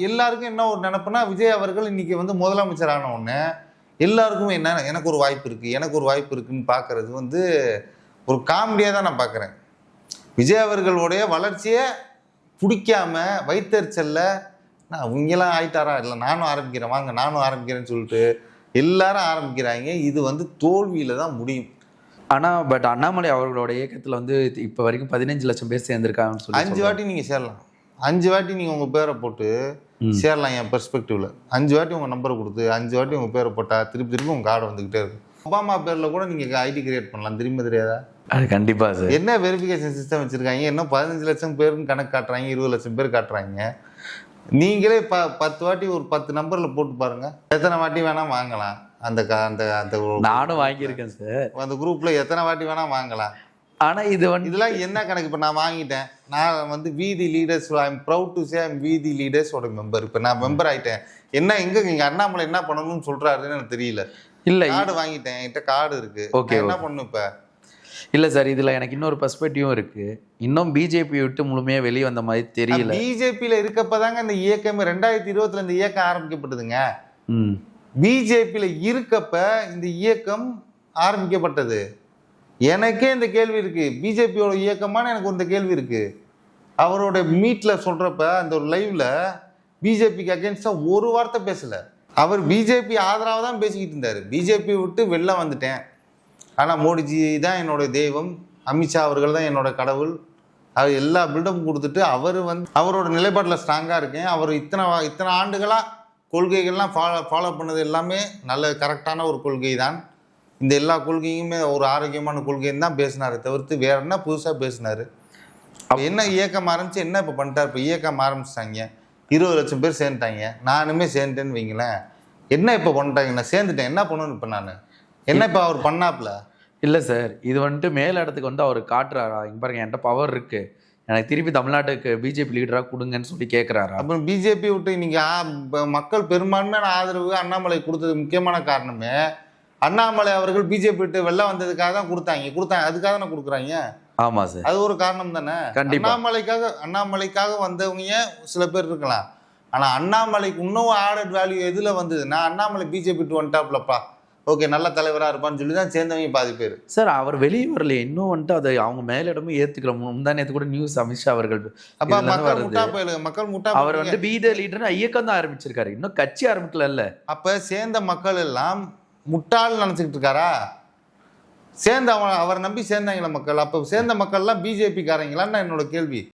எல்லாருக்கும் என்ன ஒரு நினைப்புனா, விஜய் அவர்கள் இன்னைக்கு வந்து முதலமைச்சர் ஆன உடனே எல்லாருக்கும் என்ன எனக்கு ஒரு வாய்ப்பு இருக்கு, எனக்கு ஒரு வாய்ப்பு இருக்குன்னு பார்க்கறது வந்து ஒரு காமெடியா தான் நான் பார்க்குறேன். விஜய் அவர்களுடைய வளர்ச்சியை பிடிக்காம வயித்தெரிச்சல்ல அவங்கெல்லாம் ஆயிட்டாரா, இல்லை நானும் ஆரம்பிக்கிறேன், வாங்க நானும் ஆரம்பிக்கிறேன்னு சொல்லிட்டு எல்லாரும் ஆரம்பிக்கிறாங்க. இது வந்து தோல்வியில தான் முடியும். பட் அண்ணாமலை அவர்களோட இயக்கத்துல வந்து இப்ப வரைக்கும் 15 லட்சம் பேர் சேர்ந்திருக்காங்கன்னு சொல்லி 5 வாட்டி நீங்க சேரலாம். 5 வாட்டி நீங்க உங்க பேரை போட்டு சேரலாம். என் பெர்ஸ்பெக்டிவ்ல 5 வாட்டி உங்க நம்பரை கொடுத்து 5 வாட்டி உங்க பேரை போட்டா திருப்பி உங்க கார்டு வந்துகிட்டே இருக்கும். ஒபாமா பேர்ல கூட நீங்க ஐடி கிரியேட் பண்ணலாம். திரும்ப தெரியாதா? அது கண்டிப்பா சார். என்ன வெரிஃபிகேஷன் சிஸ்டம் வச்சிருக்காங்க? என்ன 15 லட்சம் பேருக்கு கணக்கு காட்டுறாங்க, 20 லட்சம் பேர் காட்டுறாங்க. நீங்களே 10 வாட்டி ஒரு 10 நம்பர்ல போட்டு பாருங்க, எத்தனை வாட்டி வேணா வாங்கலாம். அந்த நானும் வாங்கியிருக்கேன் சார். அந்த குரூப்ல எத்தனை வாட்டி வேணா வாங்கலாம். ஆனா இது வந்து இதெல்லாம் என்ன கணக்கு? இப்போ நான் வாங்கிட்டேன், நான் வந்து வீதி leaders, I am proud to say I am வீதி லீடர்ஸோட மெம்பர். இப்போ நான் மெம்பர் ஆயிட்டேன். என்ன இங்க அண்ணாமலை என்ன பண்ணணும்னு சொல்றாருன்னு எனக்கு தெரியல. இல்ல கார்டு வாங்கிட்டேன், என்கிட்ட கார்டு இருக்கு. ஓகே, என்ன பண்ணணும் இப்ப? இல்ல சார், இதுல எனக்கு இன்னொரு பெர்ஸ்பெக்டிவும் இருக்கு. இன்னும் பிஜேபி விட்டு முழுமையா வெளியே வந்த மாதிரி தெரியல. பிஜேபியில இருக்கப்பதாங்க இந்த இயக்கம் 2020 இந்த இயக்கம் ஆரம்பிக்கப்பட்டதுங்க. பிஜேபியில இருக்கப்ப இந்த இயக்கம் ஆரம்பிக்கப்பட்டது. எனக்கே இந்த கேள்வி இருக்கு, பிஜேபியோட இயக்கமான எனக்கு இந்த கேள்வி இருக்கு. அவரோட மீட்ல சொல்றப்ப அந்த ஒரு லைவ்ல பிஜேபிக்கு அகேன்ஸ்டா ஒரு வார்த்தை பேசல. அவர் பிஜேபி ஆதரவாக தான் பேசிக்கிட்டு இருந்தாரு. பிஜேபி விட்டு வெளில வந்துட்டேன், ஆனா மோடிஜி தான் என்னோட தெய்வம், அமித்ஷா அவர்கள் தான் என்னோட கடவுள், அவர் எல்லா பில்டப்பும் கொடுத்துட்டு அவர் வந்து அவரோட நிலைப்பாட்டில் ஸ்ட்ராங்கா இருக்கேன். அவர் இத்தனை ஆண்டுகளா கொள்கைகள்லாம் ஃபாலோ பண்ணது எல்லாமே நல்ல கரெக்டான ஒரு கொள்கை தான். இந்த எல்லா கொள்கையுமே ஒரு ஆரோக்கியமான கொள்கைன்னு தான் பேசினாரு தவிர்த்து வேற என்ன புதுசாக பேசினாரு? என்ன இயக்கம் ஆரம்பிச்சு என்ன இப்போ பண்ணிட்டார்? இப்போ இயக்கம் ஆரம்பிச்சிட்டாங்க, 20 லட்சம் பேர் சேர்ந்துட்டாங்க, நானுமே சேர்ந்துட்டேன்னு வைங்களேன். என்ன இப்போ பண்ணிட்டாங்க? நான் சேர்ந்துட்டேன், என்ன பண்ணணும் இப்போ? நான் என்ன இப்போ அவர் பண்ணாப்ல? இல்லை சார், இது வந்துட்டு மேல் இடத்துக்கு வந்து அவர் காட்டுறாரா, இங்கே பாருங்க என்கிட்ட பவர் இருக்கு, எனக்கு திருப்பி தமிழ்நாட்டுக்கு பிஜேபி லீடராக கொடுங்கன்னு சொல்லி கேட்குறாரு. அப்புறம் பிஜேபி விட்டு இன்னைக்கு மக்கள் பெரும்பான்மையான ஆதரவு அண்ணாமலை கொடுத்தது முக்கியமான காரணமே அண்ணாமலை அவர்கள் பிஜேபி விட்டு வெளில வந்ததுக்காக தான் கொடுத்தாங்க. அதுக்காக தானே கொடுக்குறாங்க. ஆமா சார், அது ஒரு காரணம் தானே. அண்ணாமலைக்காக வந்தவங்க சில பேர் இருக்கலாம். ஆனா அண்ணாமலைக்கு இன்னும் ஆடட் வேல்யூ எதுல வந்தது? நான் அண்ணாமலை பிஜேபி விட்டு வந்துட்டாப்லப்பா, ஓகே நல்ல தலைவரா இருப்பான்னு சொல்லி தான் சேர்ந்தவங்க பாதி பேர். சார் அவர் வெளியே வரல இன்னும் வந்துட்டு அதை அவங்க மேலிடமும் ஏத்துக்கிற முந்தானத்து கூட நியூஸ் அமித்ஷா அவர்கள் அப்ப மக்கள் முட்டா அவர் வந்து பி த லீடர் இயக்கம் தான் ஆரம்பிச்சிருக்காரு, இன்னும் கட்சி ஆரம்பிக்கல. அப்ப சேர்ந்த மக்கள் எல்லாம் முட்டாள் நினைச்சுக்கிட்டு இருக்காரா? சேர்ந்த அவரை நம்பி சேர்ந்தாங்களா மக்கள்? அப்ப சேர்ந்த மக்கள் எல்லாம் பிஜேபி காரங்களான்னு என்னோட கேள்வி.